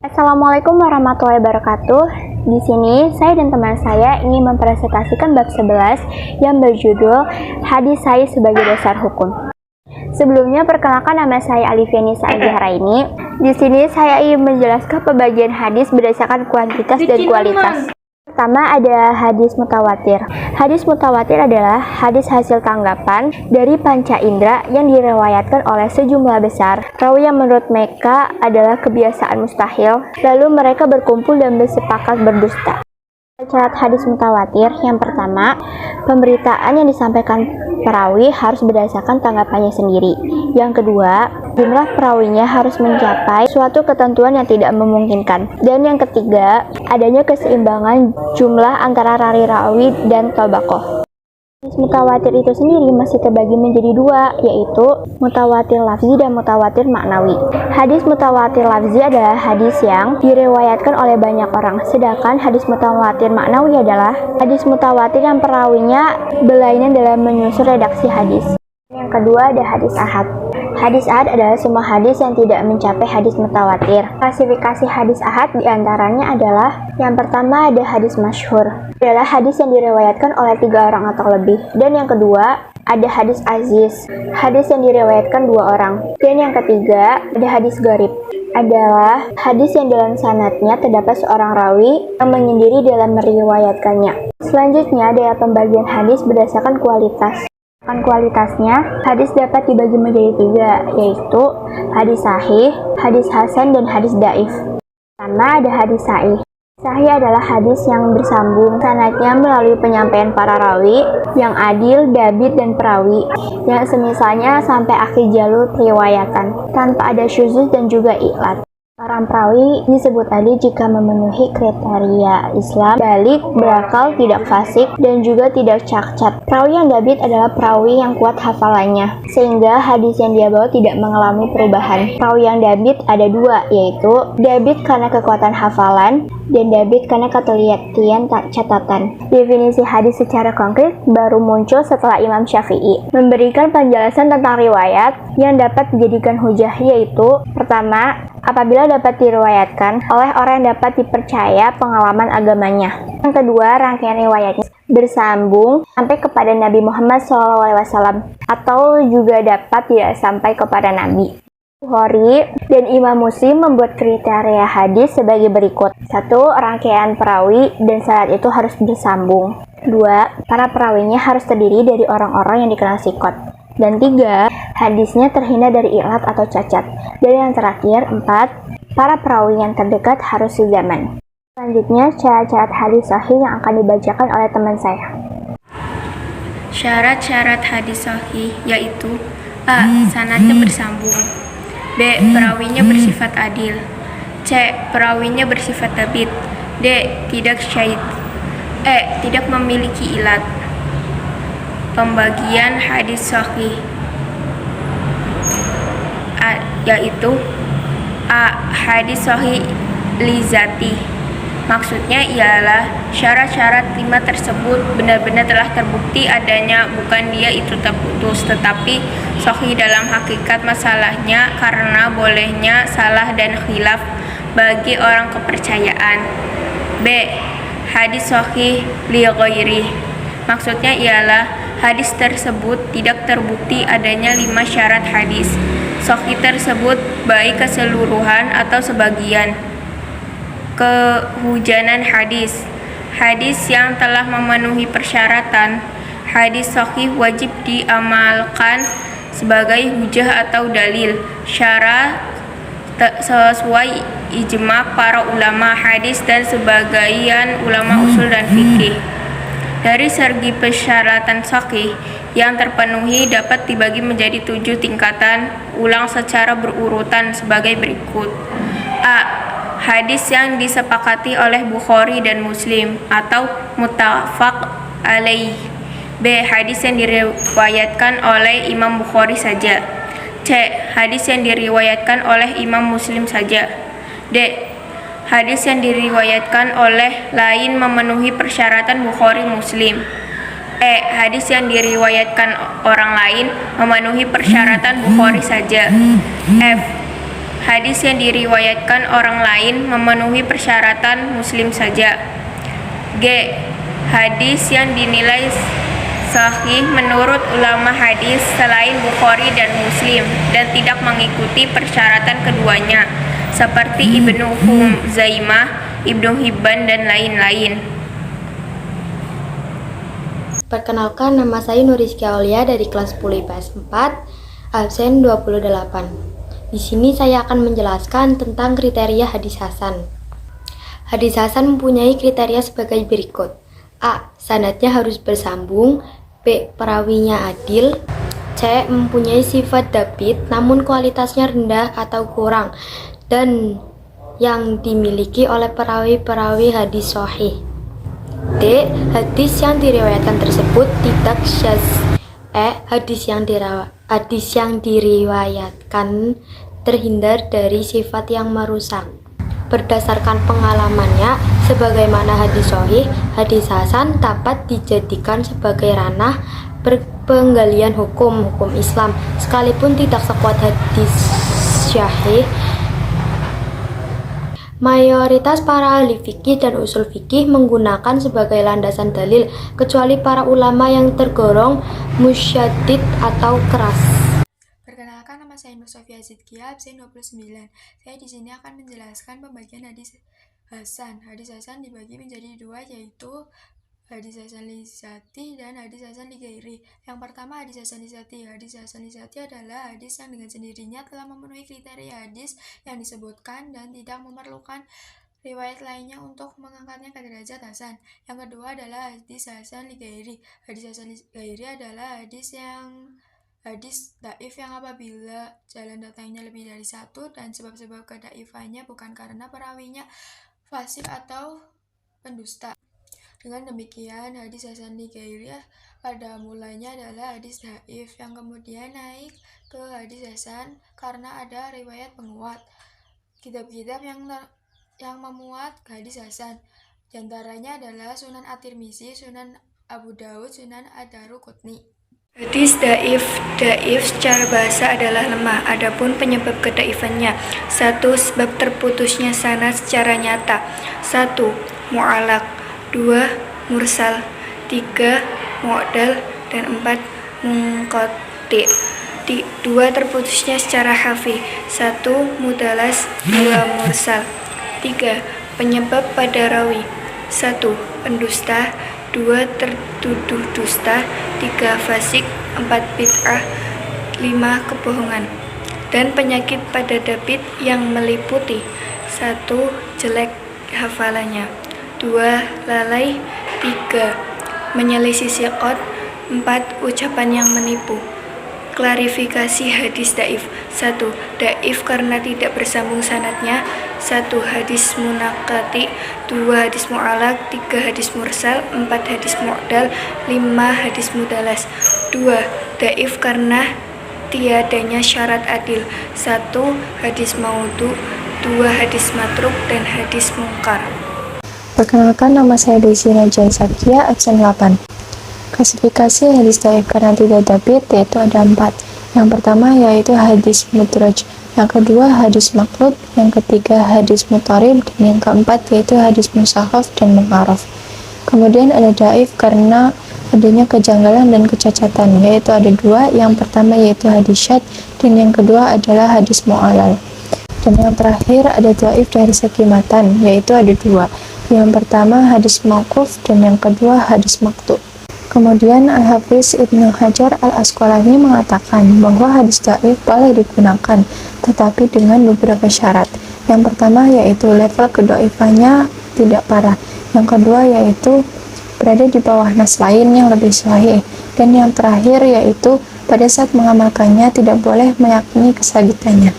Assalamualaikum warahmatullahi wabarakatuh. Di sini saya dan teman saya ingin mempresentasikan bab 11 yang berjudul Hadis Sahih sebagai dasar hukum. Sebelumnya perkenalkan, nama saya Alifiani Sa'adjahraini. Di sini saya ingin menjelaskan pembagian hadis berdasarkan kuantitas dan kualitas. Pertama ada hadis mutawatir. Hadis mutawatir adalah hadis hasil tanggapan dari panca indera yang diriwayatkan oleh sejumlah besar rawi yang menurut mereka adalah kebiasaan mustahil, lalu mereka berkumpul dan bersepakat berdusta. Syarat hadis mutawatir yang pertama, pemberitaan yang disampaikan perawi harus berdasarkan tanggapannya sendiri. Yang kedua, jumlah perawinya harus mencapai suatu ketentuan yang tidak memungkinkan. Dan yang ketiga, adanya keseimbangan jumlah antara rawi dan tabaqoh. Hadis mutawatir itu sendiri masih terbagi menjadi dua, yaitu mutawatir lafzi dan mutawatir maknawi. Hadis mutawatir lafzi adalah hadis yang diriwayatkan oleh banyak orang, sedangkan hadis mutawatir maknawi adalah hadis mutawatir yang perawinya berlainan dalam menyusun redaksi hadis. Yang kedua ada hadis ahad. Hadis ahad adalah semua hadis yang tidak mencapai hadis mutawatir. Klasifikasi hadis ahad diantaranya adalah yang pertama ada hadis masyhur, adalah hadis yang diriwayatkan oleh 3 orang atau lebih. Dan yang kedua ada hadis aziz, hadis yang diriwayatkan 2 orang. Dan yang ketiga ada hadis gharib, adalah hadis yang dalam sanadnya terdapat seorang rawi yang menyendiri dalam meriwayatkannya. Selanjutnya ada pembagian hadis berdasarkan kualitas. Kualitasnya, hadis dapat dibagi menjadi 3, yaitu hadis sahih, hadis hasan, dan hadis dhaif. Pertama ada hadis sahih. Sahih adalah hadis yang bersambung sanadnya melalui penyampaian para rawi yang adil, dabit, dan perawi yang semisalnya sampai akhir jalur periwayatan tanpa ada syuzuz dan juga i'lal. Orang perawi disebut adil jika memenuhi kriteria Islam, balik, berakal, tidak fasik, dan juga tidak cacat. Perawi yang dabit adalah perawi yang kuat hafalannya, sehingga hadis yang dia bawa tidak mengalami perubahan. Perawi yang dabit ada 2, yaitu dabit karena kekuatan hafalan, dan dabit karena ketelitian catatan. Definisi hadis secara konkret baru muncul setelah Imam Syafi'i memberikan penjelasan tentang riwayat yang dapat dijadikan hujah, yaitu pertama, apabila dapat diriwayatkan oleh orang yang dapat dipercaya pengalaman agamanya. Yang kedua, rangkaian riwayatnya bersambung sampai kepada Nabi Muhammad SAW atau juga dapat tidak sampai kepada Nabi. Bukhari dan Imam Muslim membuat kriteria hadis sebagai berikut. 1. Rangkaian perawi dan sanad itu harus bersambung. 2. Para perawinya harus terdiri dari orang-orang yang dikenal sikot. Dan 3. Hadisnya terhindar dari i'lal atau cacat. Dan yang terakhir, 4. Para perawi yang terdekat harus sezaman. Selanjutnya, syarat-syarat hadis sahih yang akan dibacakan oleh teman saya. Syarat-syarat hadis sahih yaitu A. Sanadnya bersambung. B. Perawinya bersifat adil. C. Perawinya bersifat dabit. D. Tidak syait. E. Tidak memiliki ilat. Pembagian hadis sahih yaitu A. Hadis sahih lizati. Maksudnya ialah syarat-syarat 5 tersebut benar-benar telah terbukti adanya, bukan dia itu terputus, tetapi sahih dalam hakikat masalahnya karena bolehnya salah dan khilaf bagi orang kepercayaan. B. Hadis sahih li ghairi. Maksudnya ialah hadis tersebut tidak terbukti adanya 5 syarat hadis sahih tersebut, baik keseluruhan atau sebagian. Kehujanan hadis. Hadis yang telah memenuhi persyaratan hadis sahih wajib diamalkan sebagai hujah atau dalil syara sesuai ijma para ulama hadis dan sebagian ulama usul dan fikih. Dari segi persyaratan sahih yang terpenuhi dapat dibagi menjadi 7 tingkatan, ulang secara berurutan sebagai berikut. A. Hadis yang disepakati oleh Bukhari dan Muslim atau muttafaq alaih. B. Hadis yang diriwayatkan oleh Imam Bukhari saja. C. Hadis yang diriwayatkan oleh Imam Muslim saja. D. Hadis yang diriwayatkan oleh lain memenuhi persyaratan Bukhari Muslim. E. Hadis yang diriwayatkan orang lain memenuhi persyaratan Bukhari saja. F. Hadis yang diriwayatkan orang lain memenuhi persyaratan Muslim saja. G. Hadis yang dinilai sahih menurut ulama hadis selain Bukhari dan Muslim dan tidak mengikuti persyaratan keduanya, seperti Ibnu Huzaimah, Ibnu Hibban, dan lain-lain. Perkenalkan, nama saya Nurizkia Aulia dari kelas 10 IPS 4, absen 28. Di sini saya akan menjelaskan tentang kriteria hadis hasan. Hadis hasan mempunyai kriteria sebagai berikut. A. Sanadnya harus bersambung. B. Perawinya adil. C. Mempunyai sifat dhabit namun kualitasnya rendah atau kurang dan yang dimiliki oleh perawi-perawi hadis sahih. D. Hadis yang diriwayatkan tersebut tidak syadz. E. Hadis yang diriwayatkan terhindar dari sifat yang merusak. Berdasarkan pengalamannya, sebagaimana hadis sahih, hadis hasan dapat dijadikan sebagai ranah penggalian hukum Islam, sekalipun tidak sekuat hadis sahih. Mayoritas para ahli fikih dan usul fikih menggunakan sebagai landasan dalil, kecuali para ulama yang tergolong musyaddid atau keras. Perkenalkan, nama saya Nur Sofia Zidkia, absen 29. Saya di sini akan menjelaskan pembagian hadis hasan. Hadis hasan dibagi menjadi dua, yaitu hadis hasan li dzati dan hadis hasan li ghairi. Yang pertama, hadis hasan li dzati. Hadis hasan li dzati adalah hadis yang dengan sendirinya telah memenuhi kriteria hadis yang disebutkan dan tidak memerlukan riwayat lainnya untuk mengangkatnya ke derajat hasan. Yang kedua adalah hadis hasan li ghairi. Hadis hasan li ghairi adalah hadis dhaif yang apabila jalan datangnya lebih dari satu dan sebab-sebab kedaifannya bukan karena perawinya fasik atau pendusta. Dengan demikian, hadis hasan li ghairi pada mulanya adalah hadis dhaif yang kemudian naik ke hadis hasan karena ada riwayat penguat. Kitab-kitab yang memuat hadis hasan diantaranya adalah Sunan At-Tirmizi, Sunan Abu Daud, Sunan Ad-Daruqutni. Hadis dhaif secara bahasa adalah lemah. Adapun penyebab kedaifannya: 1. Sebab terputusnya sanad secara nyata. 1. Mu'allaq. 2. Mursal. 3. Mu'dal. Dan 4. Munqati'. 2. Terputusnya secara khafi. 1. Mudalas. 2. Mursal. 3. Penyebab pada rawi. 1. Pendusta. 2. Tertuduh dusta. 3. Fasik. 4. Bid'ah. 5. Kebohongan. Dan penyakit pada dhabit yang meliputi: 1. Jelek hafalannya. 2. Lalai. 3. Menyelisih siqat. 4. Ucapan yang menipu. Klarifikasi hadis dhaif. 1. Dhaif karena tidak bersambung sanadnya. 1. Hadis munaqati. 2. Hadis mu'allaq. 3. Hadis mursal. 4. Hadis mu'dal. 5. Hadis mudalas. 2. Dhaif karena tiadanya syarat adil. 1. Hadis maudhu. 2. Hadis matruk. Dan hadis mungkar. Perkenalkan, nama saya Desi Najai Zakia, absen 8. Klasifikasi hadis dhaif karena tidak dhabit yaitu ada 4. Yang pertama yaitu hadis mudraj, yang kedua hadis maqlub, yang ketiga hadis mutarib, dan yang keempat yaitu hadis musakhaf dan mu'arraf. Kemudian ada dhaif karena adanya kejanggalan dan kecacatan, yaitu ada 2. Yang pertama yaitu hadis syadz dan yang kedua adalah hadis mu'allal. Dan yang terakhir ada dhaif dari segi matan, yaitu ada 2. Yang pertama hadis mauquf dan yang kedua hadis maqtu'. Kemudian Al-Hafiz Ibnu Hajar Al-Asqalani mengatakan bahwa hadis dhaif boleh digunakan, tetapi dengan beberapa syarat. Yang pertama yaitu level kedhaifannya tidak parah. Yang kedua yaitu berada di bawah nas lain yang lebih sahih. Dan yang terakhir yaitu pada saat mengamalkannya tidak boleh meyakini kesabitannya.